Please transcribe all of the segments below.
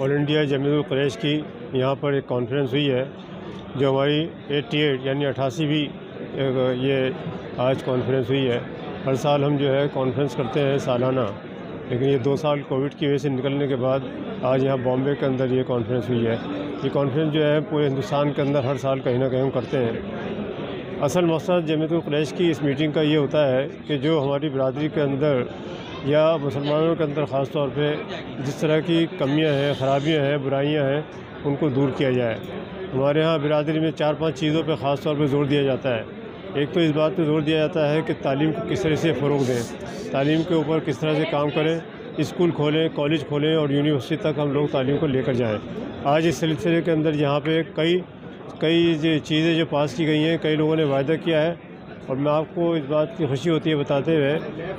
All India Jamiatul Quraish की यहाँ पर एक कॉन्फ्रेंस हुई है जो हमारी 88 यानी 88वीं ये आज कॉन्फ्रेंस हुई है। हर साल हम जो है कॉन्फ्रेंस करते हैं सालाना, लेकिन ये 2 साल कोविड की वजह से निकलने के बाद आज यहाँ बॉम्बे के अंदर ये कॉन्फ्रेंस हुई है। ये कॉन्फ्रेंस जो है पूरे हिंदुस्तान के अंदर हर साल कहीं ना कहीं हम करते हैं। असल मकसद जमीयतुल कुरैश की इस मीटिंग का ये होता है कि जो हमारी बिरादरी के अंदर या मुसलमानों के अंदर ख़ास तौर पे जिस तरह की कमियां हैं, ख़राबियां हैं, बुराइयां हैं, उनको दूर किया जाए। हमारे यहाँ बिरादरी में 4-5 चीज़ों पे ख़ास तौर पे ज़ोर दिया जाता है। एक तो इस बात पे ज़ोर दिया जाता है कि तालीम को किस तरह से फ़रोग़ दें, तालीम के ऊपर किस तरह से काम करें, स्कूल खोलें, कॉलेज खोलें और यूनिवर्सिटी तक हम लोग तालीम को लेकर जाएँ। आज इस सिलसिले के अंदर यहाँ पे कई चीज़ें जो पास की गई हैं, कई लोगों ने वायदा किया है और मैं आपको इस बात की खुशी होती है बताते हुए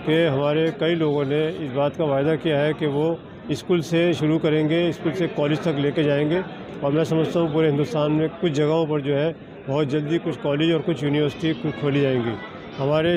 कि हमारे कई लोगों ने इस बात का वायदा किया है कि वो स्कूल से शुरू करेंगे, स्कूल से कॉलेज तक लेके जाएंगे। और मैं समझता हूँ पूरे हिंदुस्तान में कुछ जगहों पर जो है बहुत जल्दी कुछ कॉलेज और कुछ यूनिवर्सिटी खोली जाएंगी। हमारे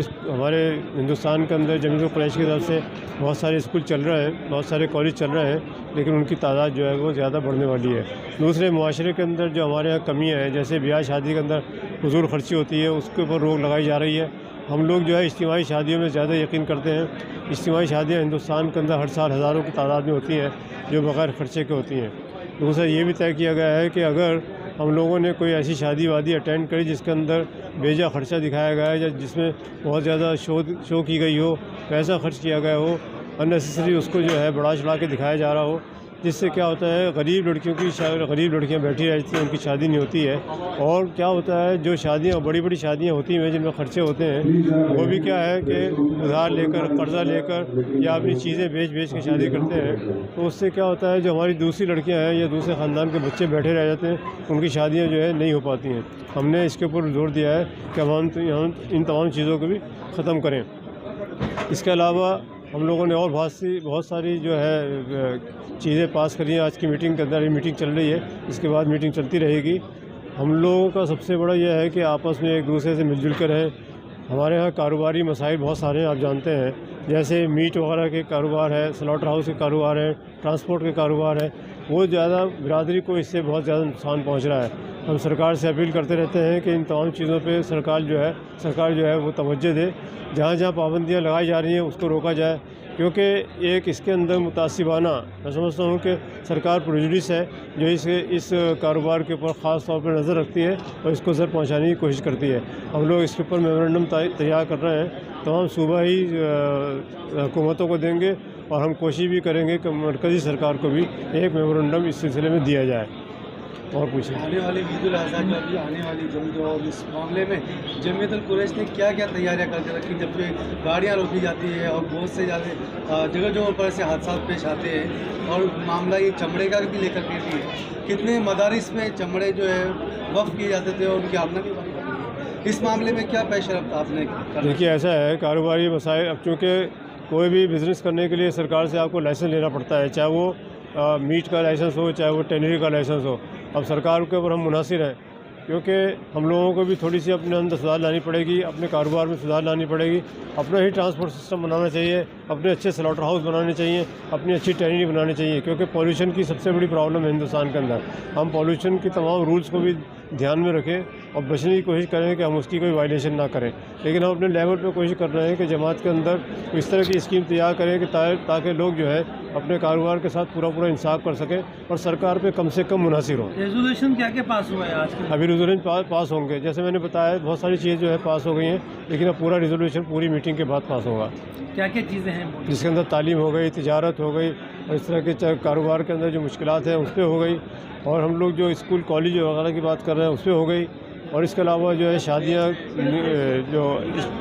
हिंदुस्तान के अंदर जमीयतुल कुरैश की तरफ से बहुत सारे स्कूल चल रहे हैं, बहुत सारे कॉलेज चल रहे हैं, लेकिन उनकी तादाद जो है वो ज़्यादा बढ़ने वाली है। दूसरे मुआशरे के अंदर जो हमारे यहाँ कमियाँ हैं, जैसे ब्याह शादी के अंदर फजूल खर्ची होती है, उसके ऊपर रोक लगाई जा रही है। हम लोग जो है इज्तिमाई शादियों में ज़्यादा यकीन करते हैं। इज्तिमाई शादियाँ हिंदुस्तान के अंदर हर साल हज़ारों की तादाद में होती हैं जो बग़ैर ख़र्चे के होती हैं। दूसरा ये भी तय किया गया है कि अगर हम लोगों ने कोई ऐसी शादी वादी अटेंड करी जिसके अंदर बेजा ख़र्चा दिखाया गया है या जिसमें बहुत ज़्यादा शो की गई हो, पैसा खर्च किया गया हो, अननेसेसरी उसको जो है बढ़ा चढ़ा के दिखाया जा रहा हो, जिससे क्या होता है गरीब लड़कियां बैठी रहती हैं, उनकी शादी नहीं होती है। और क्या होता है जो शादियां बड़ी शादियां होती हैं जिनमें ख़र्चे होते हैं, वो भी क्या है कि उधार लेकर, कर्ज़ा लेकर या अपनी चीज़ें बेच के शादी करते हैं। तो उससे क्या होता है जो हमारी दूसरी लड़कियां हैं या दूसरे ख़ानदान के बच्चे बैठे रह जाते हैं, उनकी शादियाँ जो है नहीं हो पाती हैं। हमने इसके ऊपर जोर दिया है कि हम इन तमाम चीज़ों को भी ख़त्म करें। इसके अलावा हम लोगों ने और बहुत सारी जो है चीज़ें पास करी हैं। आज की मीटिंग के अंदर ये मीटिंग चल रही है, इसके बाद मीटिंग चलती रहेगी। हम लोगों का सबसे बड़ा यह है कि आपस में एक दूसरे से मिलजुल कर रहें। हमारे यहाँ कारोबारी मसाइल बहुत सारे हैं, आप जानते हैं, जैसे मीट वगैरह के कारोबार है, स्लॉटर हाउस के कारोबार है, ट्रांसपोर्ट के कारोबार है, वो ज़्यादा बिरादरी को इससे बहुत ज़्यादा नुकसान पहुँच रहा है। हम सरकार से अपील करते रहते हैं कि इन तमाम चीज़ों पे सरकार जो है वो तवज्जो दे। जहाँ पाबंदियाँ लगाई जा रही हैं उसको रोका जाए, क्योंकि एक इसके अंदर मुतासिबाना मैं समझता हूँ कि सरकार प्रेजुडिस है जो इस कारोबार के ऊपर ख़ास तौर पर नज़र रखती है और इसको ज़र पहुँचाने की कोशिश करती है। हम लोग इसके ऊपर मेमोरेंडम तैयार कर रहे हैं, तो हम सूबाई हुकूमतों को देंगे और हम कोशिश भी करेंगे कि मरकज़ी सरकार को भी एक मेमोरेंडम इस सिलसिले में दिया जाए। और पूछिए आने वाली ईद उल अज़हा जो अभी आने वाली जल्द, और इस मामले में जमीयतुल कुरैश ने क्या तैयारियां करके रखी, जबकि गाड़ियां रोकी जाती है और बहुत से ज़्यादा जगह पर ऐसे हादसा पेश आते हैं। और मामला ये चमड़े का भी लेकर के भी है, कितने मदारिस में चमड़े जो है वफ़ किए जाते थे और उनकी आमदनी बंद कर दी है। इस मामले में क्या पेश रफ्त आपने? देखिए ऐसा है, कारोबारी मसाइल, अब चूँकि कोई भी बिज़नेस करने के लिए सरकार से आपको लाइसेंस लेना पड़ता है, चाहे वो मीट का लाइसेंस हो, चाहे वो टेनरी का लाइसेंस हो। अब सरकार के ऊपर हम मुनासिर हैं, क्योंकि हम लोगों को भी थोड़ी सी अपने अंदर सुधार लानी पड़ेगी, अपने कारोबार में सुधार लानी पड़ेगी, अपना ही ट्रांसपोर्ट सिस्टम बनाना चाहिए, अपने अच्छे स्लॉटर हाउस बनाने चाहिए, अपनी अच्छी टेनरी बनानी चाहिए, क्योंकि पॉल्यूशन की सबसे बड़ी प्रॉब्लम है हिंदुस्तान के अंदर। हम पॉल्यूशन की तमाम रूल्स को भी ध्यान में रखें और बचने की कोशिश करें कि हम उसकी कोई वायलेशन ना करें। लेकिन हम अपने लेवल पर कोशिश कर रहे हैं कि जमात के अंदर इस तरह की स्कीम तैयार करें कि ताकि लोग जो है अपने कारोबार के साथ पूरा इंसाफ कर सकें और सरकार पे कम से कम मुनासिर हों। रेजोल्यूशन क्या क्या पास हुआ है आज के? अभी रेजोल्यूशन पास होंगे, जैसे मैंने बताया बहुत सारी चीज़ें जो है पास हो गई हैं, लेकिन अब पूरा रेजोल्यूशन पूरी मीटिंग के बाद पास होगा। क्या क्या चीज़ें हैं जिसके अंदर तालीम हो गई, तिजारत हो गई और इस तरह के कारोबार के अंदर जो मुश्किलात हैं उस पर हो गई, और हम लोग जो स्कूल कॉलेज वगैरह की बात कर रहे हैं उस पर हो गई, और इसके अलावा जो है शादियाँ, जो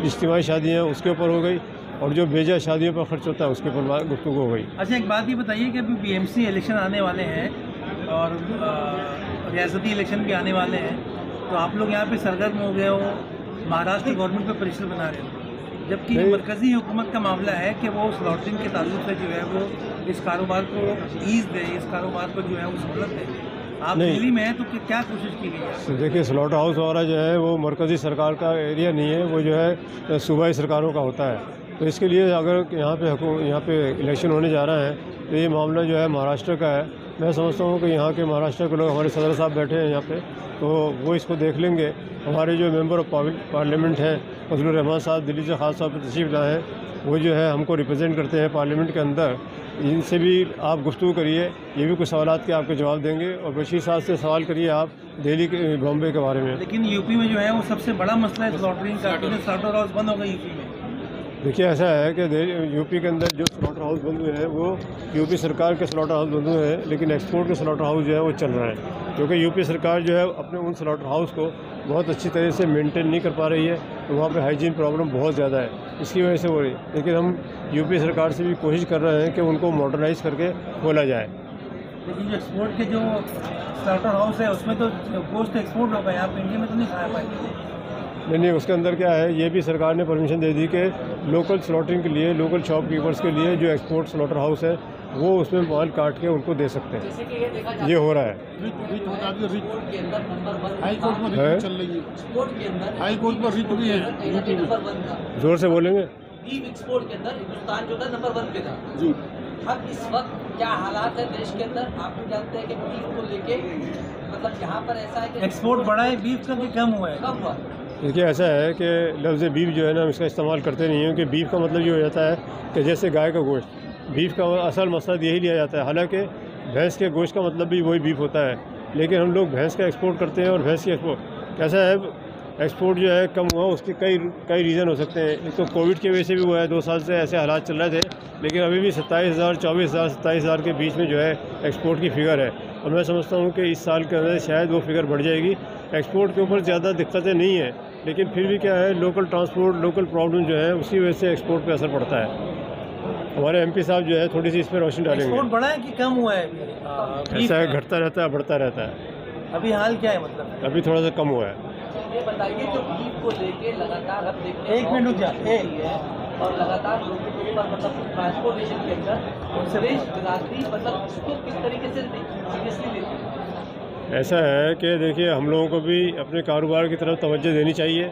इज्तिमाई शादियाँ उसके ऊपर हो गई, और जो बेजा शादियों पर खर्च होता है उसके ऊपर गुफ्तगू हो गई। अच्छा, एक बात ये बताइए कि अभी बीएमसी इलेक्शन आने वाले हैं और रियासती इलेक्शन भी आने वाले हैं, तो आप लोग यहाँ पे सरगर्म हो गए हो, महाराष्ट्र गवर्नमेंट पे प्रेशर बना रहे हो, जबकि मरकज़ी हुकूमत का मामला है कि वो स्लॉटरिंग के ताल्लुक से जो है वो इस कारोबार को ईज़ दे, इस कारोबार को जो है वो सहूलत दे। आप दिल्ली में हैं तो क्या कोशिश की गई है? देखिए स्लॉटर हाउस वगैरह जो है वो मरकज़ी सरकार का एरिया नहीं है, वो जो है सूबाई सरकारों का होता है। तो इसके लिए अगर यहाँ पे इलेक्शन होने जा रहा है तो ये मामला जो है महाराष्ट्र का है मैं समझता हूँ कि यहाँ के महाराष्ट्र के लोग, हमारे सदर साहब बैठे हैं यहाँ पे, तो वो इसको देख लेंगे। हमारे जो मेंबर ऑफ पार्लियामेंट हैं फजलुर रहमान साहब दिल्ली से ख़ास तौर पर तशरीफ़ लाए हैं, वो जो है हमको रिप्रेजेंट करते हैं पार्लियामेंट के अंदर। इनसे भी आप गुफ्तगू करिए, ये भी कुछ सवालात के आपके जवाब देंगे। और बशीर साहब से सवाल करिए आप दिल्ली के बॉम्बे के बारे में। लेकिन यूपी में जो है वो सबसे बड़ा मसला है स्लॉटरिंग का, क्योंकि स्लॉटर हाउस बंद हो गए यूपी में। देखिए ऐसा है कि यूपी के अंदर जो स्लॉटर हाउस बंद हुए हैं वो यूपी सरकार के स्लॉटर हाउस बंद हुए हैं, लेकिन एक्सपोर्ट के स्लॉटर हाउस जो है वो चल रहा है, क्योंकि यूपी सरकार जो है अपने उन स्लॉटर हाउस को बहुत अच्छी तरह से मेंटेन नहीं कर पा रही है। तो वहाँ पे हाइजीन प्रॉब्लम बहुत ज़्यादा है, इसकी वजह से हो रही है। लेकिन हम यूपी सरकार से भी कोशिश कर रहे हैं कि उनको मॉडर्नाइज़ करके खोला जाए। लेकिन जो एक्सपोर्ट के जो स्लॉटर हाउस है उसमें तो गोश्त एक्सपोर्ट होगा, यहाँ पे इंडिया में तो नहीं खाया पाएंगे। नहीं, उसके अंदर क्या है, ये भी सरकार ने परमिशन दे दी कि लोकल स्लॉटरिंग के लिए, लोकल शॉपकीपर्स के लिए जो एक्सपोर्ट स्लॉटर हाउस है वो उसमें माल काट के उनको दे सकते हैं। ये हो रहा है। हाई कोर्ट में रिट चल रही है, हाई कोर्ट में रिट भी है। जोर से बोलेंगे। बीफ एक्सपोर्ट के अंदर हिंदुस्तान जो था नंबर 1 पे था जी। अब इस वक्त क्या हालात है देश के अंदर, आप भी जानते हैं कि बीफ को लेके मतलब यहाँ पर ऐसा है कि एक्सपोर्ट बढ़ा है बीफ का कि कम हुआ है? कम हुआ। देखिए ऐसा है कि लफ्ज़ बीफ जो है ना, हम इसका इस्तेमाल करते नहीं हैं, कि बीफ का मतलब ये हो जाता है कि जैसे गाय का गोश्त। बीफ का असल मकसद यही लिया जाता है, हालांकि भैंस के गोश्त का मतलब भी वही बीफ होता है, लेकिन हम लोग भैंस का एक्सपोर्ट करते हैं। और भैंस की एक्सपोर्ट कैसा है, एक्सपोर्ट जो है कम हुआ, उसके कई रीज़न हो सकते हैं। एक तो कोविड की वजह से भी हुआ है, 2 साल से ऐसे हालात चल रहे थे, लेकिन अभी भी 27,000, 24,000, 27,000 के बीच में जो है एक्सपोर्ट की फ़िगर है। और मैं समझता हूँ कि इस साल के अंदर शायद वो फिगर बढ़ जाएगी। एक्सपोर्ट के ऊपर ज़्यादा दिक्कतें नहीं हैं, लेकिन फिर भी क्या है, लोकल ट्रांसपोर्ट, लोकल प्रॉब्लम जो है उसी वजह से एक्सपोर्ट पे असर पड़ता है। हमारे एमपी साहब जो है थोड़ी सी इस पर रोशनी डालेंगे। एक्सपोर्ट बढ़ा है कि कम हुआ है? ऐसा है, घटता रहता है, बढ़ता रहता है। अभी हाल क्या है मतलब? अभी थोड़ा सा कम हुआ है। ये बताइए जो बीफ को लेके लगातार अब देखते एक मिनट रुक जा। और लगातार लोगों के ऊपर मतलब ट्रांसपोर्टेशन के अंदर देश बिरादरी मतलब उसको किस तरीके से सीरियसली लेते हैं? ऐसा है कि देखिए, हम लोगों को भी अपने कारोबार की तरफ तवज्जो देनी चाहिए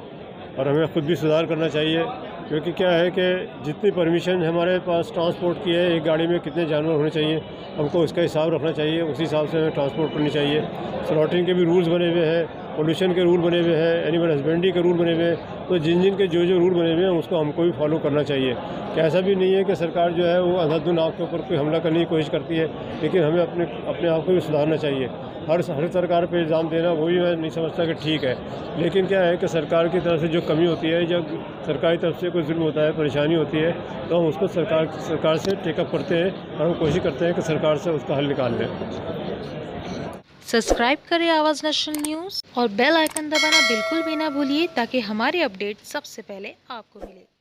और हमें ख़ुद भी सुधार करना चाहिए, क्योंकि क्या है कि जितनी परमिशन हमारे पास ट्रांसपोर्ट की है, एक गाड़ी में कितने जानवर होने चाहिए, हमको उसका हिसाब रखना चाहिए, उसी हिसाब से हमें ट्रांसपोर्ट करनी चाहिए। स्लॉटरिंग के भी रूल्स बने हुए हैं, पोल्यूशन के रूल बने हुए हैं, एनिमल हस्बेंड्री के रूल बने हुए हैं। तो जिन के जो रूल बने हुए हैं उसको हमको भी फॉलो करना चाहिए। कि ऐसा भी नहीं है कि सरकार जो है वो अंधाधुन आपके ऊपर कोई हमला करने की कोशिश करती है, लेकिन हमें अपने आप को भी सुधारना चाहिए। हर सरकार पे इल्ज़ाम देना वो भी मैं नहीं समझता कि ठीक है, लेकिन क्या है कि सरकार की तरफ से जो कमी होती है, जब सरकारी तरफ से कोई जुल्म होता है, परेशानी होती है, तो हम उसको सरकार से टेकअप करते हैं और हम कोशिश करते हैं कि सरकार से उसका हल निकाल लें। सब्सक्राइब करें आवाज़ नेशनल न्यूज़ और बेल आइकन दबाना बिल्कुल भी ना भूलिए, ताकि हमारे अपडेट सबसे पहले आपको मिले।